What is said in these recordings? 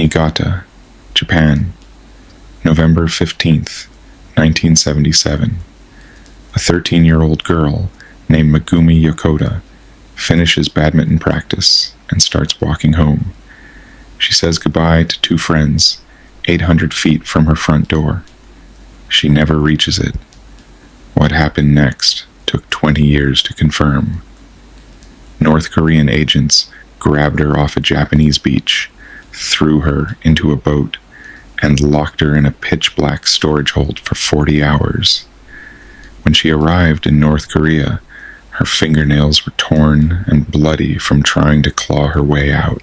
Niigata, Japan, November 15th, 1977. A 13-year-old girl named Megumi Yokota finishes badminton practice and starts walking home. She says goodbye to two friends 800 feet from her front door. She never reaches it. What happened next took 20 years to confirm. North Korean agents grabbed her off a Japanese beach, threw her into a boat, and locked her in a pitch-black storage hold for 40 hours. When she arrived in North Korea, her fingernails were torn and bloody from trying to claw her way out.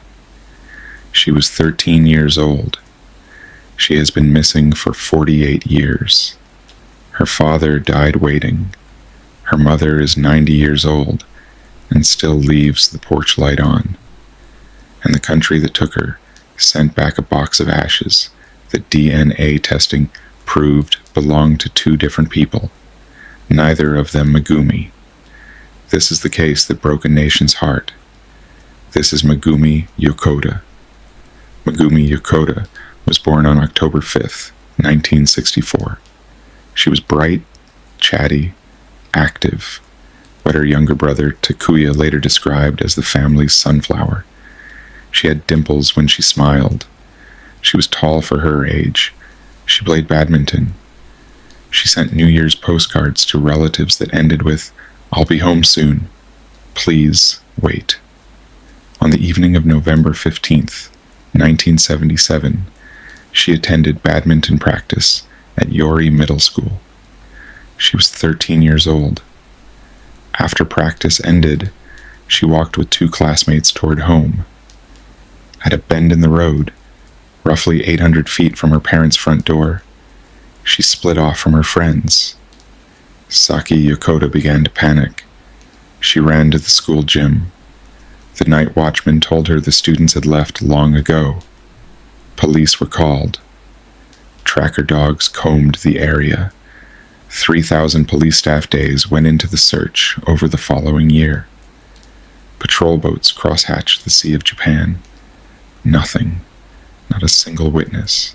She was 13 years old. She has been missing for 48 years. Her father died waiting. Her mother is 90 years old and still leaves the porch light on. And the country that took her sent back a box of ashes that DNA testing proved belonged to two different people, neither of them Megumi. This is the case that broke a nation's heart. This is Megumi Yokota. Megumi Yokota was born on October 5th, 1964. She was bright, chatty, active, what her younger brother Takuya later described as the family's sunflower. She had dimples when she smiled. She was tall for her age. She played badminton. She sent New Year's postcards to relatives that ended with, "I'll be home soon. Please wait." On the evening of November 15th, 1977, she attended badminton practice at Yori Middle School. She was 13 years old. After practice ended, she walked with two classmates toward home. At a bend in the road, roughly 800 feet from her parents' front door, she split off from her friends. Saki Yokota began to panic. She ran to the school gym. The night watchman told her the students had left long ago. Police were called. Tracker dogs combed the area. 3,000 police staff days went into the search over the following year. Patrol boats crosshatched the Sea of Japan. Nothing. Not a single witness.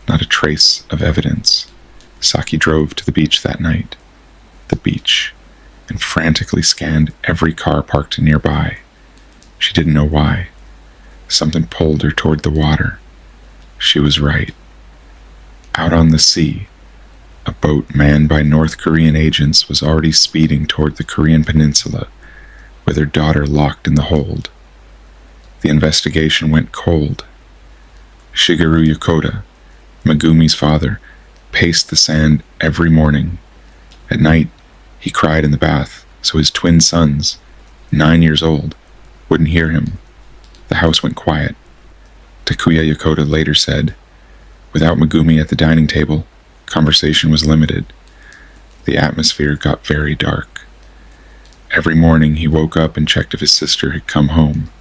Not a trace of evidence. Saki drove to the beach that night. The beach. And frantically scanned every car parked nearby. She didn't know why. Something pulled her toward the water. She was right. Out on the sea, a boat manned by North Korean agents was already speeding toward the Korean peninsula, with her daughter locked in the hold. The investigation went cold. Shigeru Yokota, Megumi's father, paced the sand every morning. At night, he cried in the bath, so his twin sons, 9 years old, wouldn't hear him. The house went quiet. Takuya Yokota later said, "Without Megumi at the dining table, conversation was limited. The atmosphere got very dark. Every morning he woke up and checked if his sister had come home.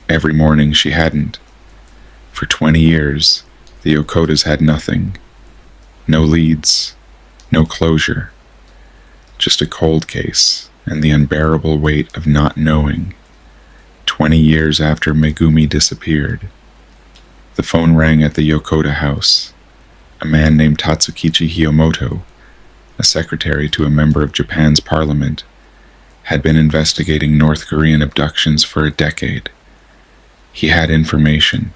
Every morning she hadn't. For 20 years, the Yokotas had nothing. No leads, no closure. Just a cold case and the unbearable weight of not knowing. 20 years after Megumi disappeared. The phone rang at the Yokota house. A man named Tatsukichi Hiyomoto, a secretary to a member of Japan's parliament, had been investigating North Korean abductions for a decade. He had information.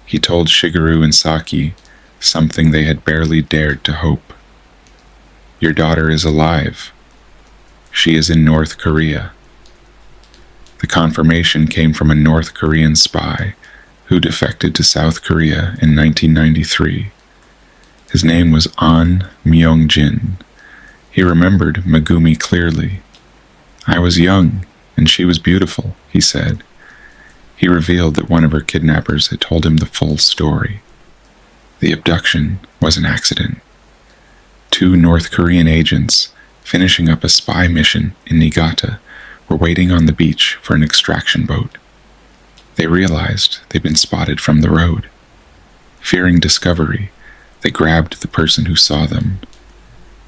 He told Shigeru and Saki something they had barely dared to hope. "Your daughter is alive. She is in North Korea." The confirmation came from a North Korean spy who defected to South Korea in 1993. His name was An Myung-jin. He remembered Megumi clearly. "I was young, and she was beautiful," he said. He revealed that one of her kidnappers had told him the full story. The abduction was an accident. Two North Korean agents, finishing up a spy mission in Niigata, were waiting on the beach for an extraction boat. They realized they'd been spotted from the road. Fearing discovery, they grabbed the person who saw them.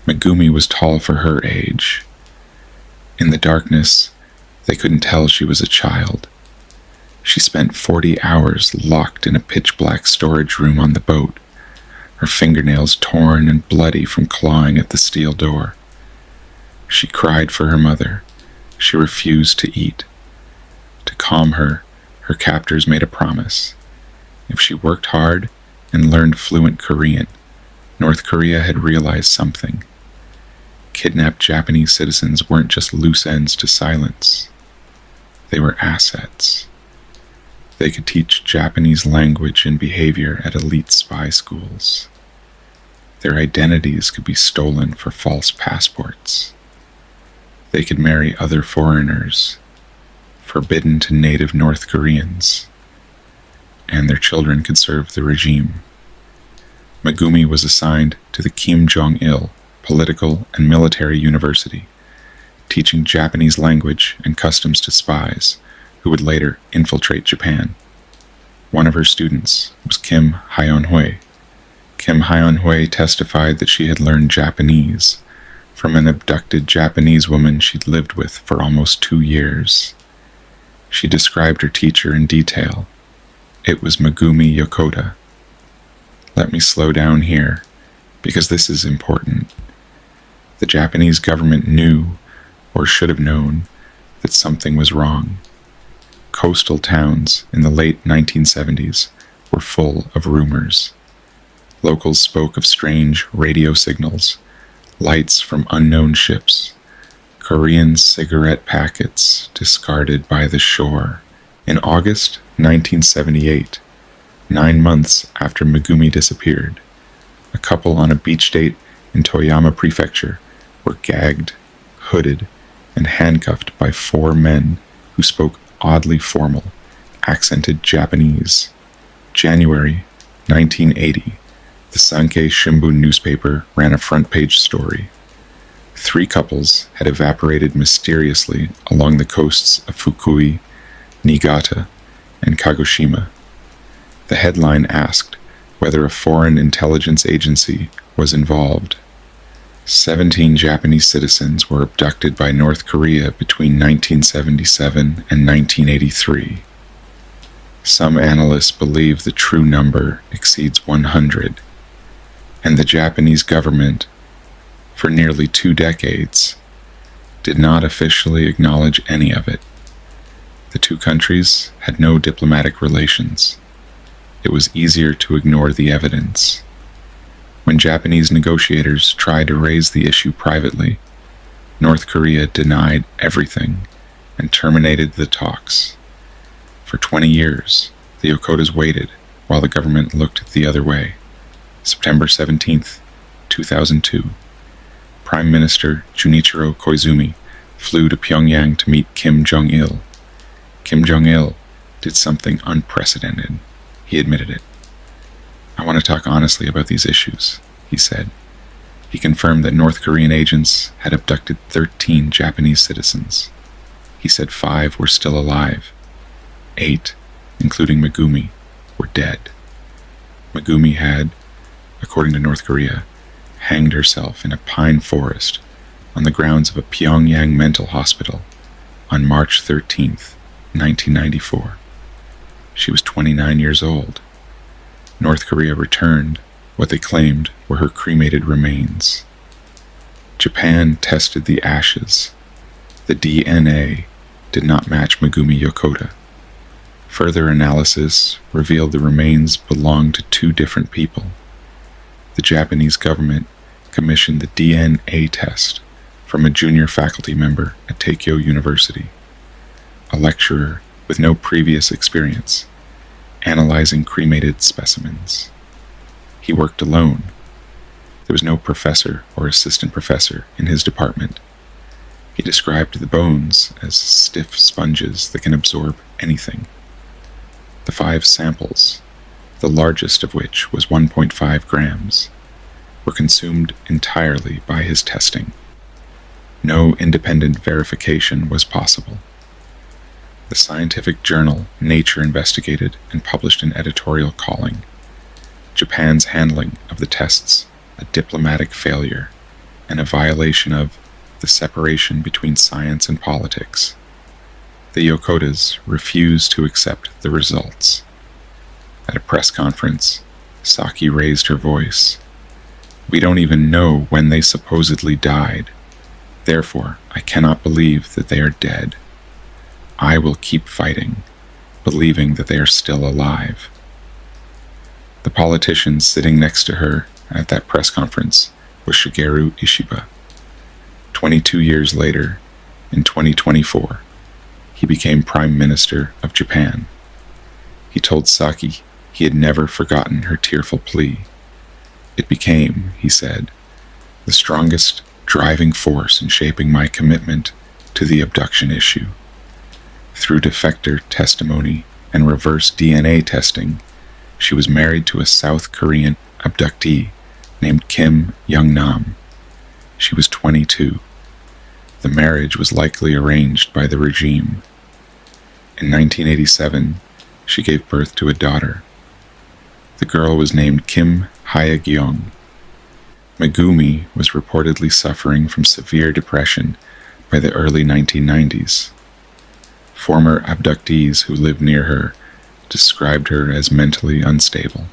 Megumi was tall for her age. In the darkness, they couldn't tell she was a child. She spent 40 hours locked in a pitch-black storage room on the boat, her fingernails torn and bloody from clawing at the steel door. She cried for her mother. She refused to eat. To calm her, her captors made a promise. If she worked hard and learned fluent Korean, North Korea had realized something. Kidnapped Japanese citizens weren't just loose ends to silence. They were assets. They could teach Japanese language and behavior at elite spy schools. Their identities could be stolen for false passports. They could marry other foreigners, forbidden to native North Koreans, and their children could serve the regime. Megumi was assigned to the Jong-il Political and Military University, teaching Japanese language and customs to spies who would later infiltrate Japan. One of her students was Kim Hyun-hui. Kim Hyun-hui testified that she had learned Japanese from an abducted Japanese woman she'd lived with for almost 2 years. She described her teacher in detail. It was Megumi Yokota. Let me slow down here, because this is important. The Japanese government knew, or should have known, that something was wrong. Coastal towns in the late 1970s were full of rumors. Locals spoke of strange radio signals, lights from unknown ships, Korean cigarette packets discarded by the shore. In August 1978, 9 months after Megumi disappeared, a couple on a beach date in Toyama Prefecture were gagged, hooded, and handcuffed by 4 men who spoke oddly formal, accented Japanese. January 1980, the Sankei Shimbun newspaper ran a front-page story. 3 couples had evaporated mysteriously along the coasts of Fukui, Niigata, and Kagoshima. The headline asked whether a foreign intelligence agency was involved. 17 Japanese citizens were abducted by North Korea between 1977 and 1983. Some analysts believe the true number exceeds 100, and the Japanese government, for nearly 2 decades, did not officially acknowledge any of it. The 2 countries had no diplomatic relations. It was easier to ignore the evidence. When Japanese negotiators tried to raise the issue privately, North Korea denied everything and terminated the talks. For 20 years, the Yokotas waited while the government looked the other way. September 17, 2002, Prime Minister Junichiro Koizumi flew to Pyongyang to meet Kim Jong-il. Kim Jong-il did something unprecedented. He admitted it. "I want to talk honestly about these issues," he said. He confirmed that North Korean agents had abducted 13 Japanese citizens. He said 5 were still alive. 8, including Megumi, were dead. Megumi had, according to North Korea, hanged herself in a pine forest on the grounds of a Pyongyang mental hospital on March 13, 1994. She was 29 years old. North Korea returned what they claimed were her cremated remains. Japan tested the ashes. The DNA did not match Megumi Yokota. Further analysis revealed the remains belonged to 2 different people. The Japanese government commissioned the DNA test from a junior faculty member at Tokyo University, a lecturer with no previous experience analyzing cremated specimens. He worked alone. There was no professor or assistant professor in his department. He described the bones as stiff sponges that can absorb anything. The 5 samples, the largest of which was 1.5 grams, were consumed entirely by his testing. No independent verification was possible. The scientific journal Nature investigated and published an editorial calling Japan's handling of the tests a diplomatic failure and a violation of the separation between science and politics. They The Yokotas refused to accept the results. At a press conference, Saki raised her voice. "We don't even know when they supposedly died. Therefore, I cannot believe that they are dead. I will keep fighting, believing that they are still alive." The politician sitting next to her at that press conference was Shigeru Ishiba. 22 years later, in 2024, he became Prime Minister of Japan. He told Saki he had never forgotten her tearful plea. "It became," he said, "the strongest driving force in shaping my commitment to the abduction issue. Through defector testimony and reverse DNA testing, she was married to a South Korean abductee named Kim Young-nam. She was 22. The marriage was likely arranged by the regime. In 1987, she gave birth to a daughter. The girl was named Kim Hye-gyong. Megumi was reportedly suffering from severe depression by the early 1990s. Former abductees who lived near her described her as mentally unstable.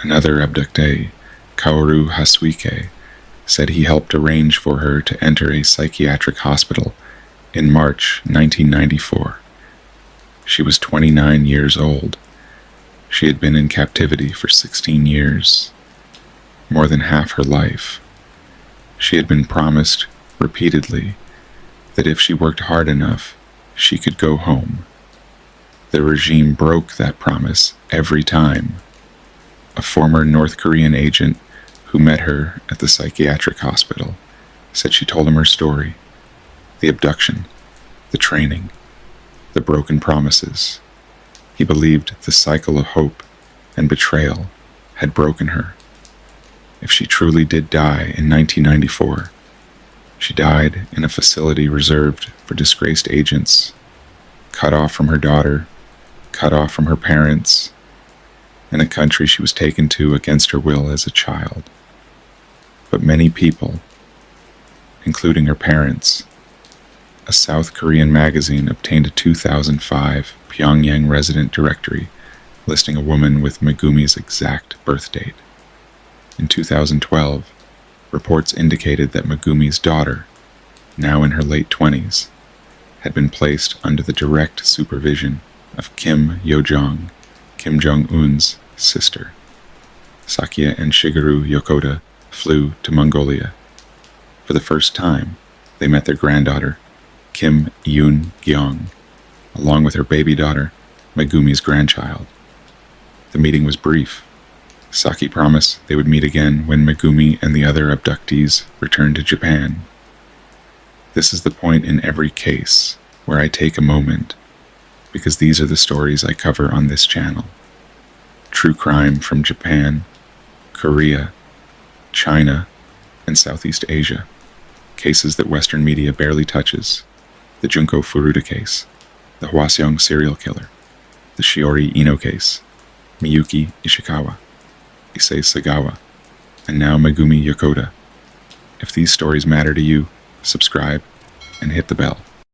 Another abductee, Kaoru Hasuike, said he helped arrange for her to enter a psychiatric hospital in March 1994. She was 29 years old. She had been in captivity for 16 years, more than half her life. She had been promised repeatedly that if she worked hard enough, she could go home. The regime broke that promise every time. A former North Korean agent who met her at the psychiatric hospital said she told him her story: the abduction, the training, the broken promises. He believed the cycle of hope and betrayal had broken her. If she truly did die in 1994, she died in a facility reserved for disgraced agents, cut off from her daughter, cut off from her parents, in a country she was taken to against her will as a child. But many people, including her parents, a South Korean magazine obtained a 2005 Pyongyang resident directory listing a woman with Megumi's exact birth date. In 2012, reports indicated that Megumi's daughter, now in her late 20s, had been placed under the direct supervision of Kim Yo-jong, Kim Jong-un's sister. Sakia and Shigeru Yokota flew to Mongolia. For the first time, they met their granddaughter, Kim Yoon-gyong, along with her baby daughter, Megumi's grandchild. The meeting was brief. Saki promised they would meet again when Megumi and the other abductees returned to Japan. This is the point in every case where I take a moment, because these are the stories I cover on this channel. True crime from Japan, Korea, China, and Southeast Asia. Cases that Western media barely touches. The Junko Furuta case, the Hwaseong serial killer, the Shiori Ino case, Miyuki Ishikawa, Issei Sagawa, and now Megumi Yokota. If these stories matter to you, subscribe and hit the bell.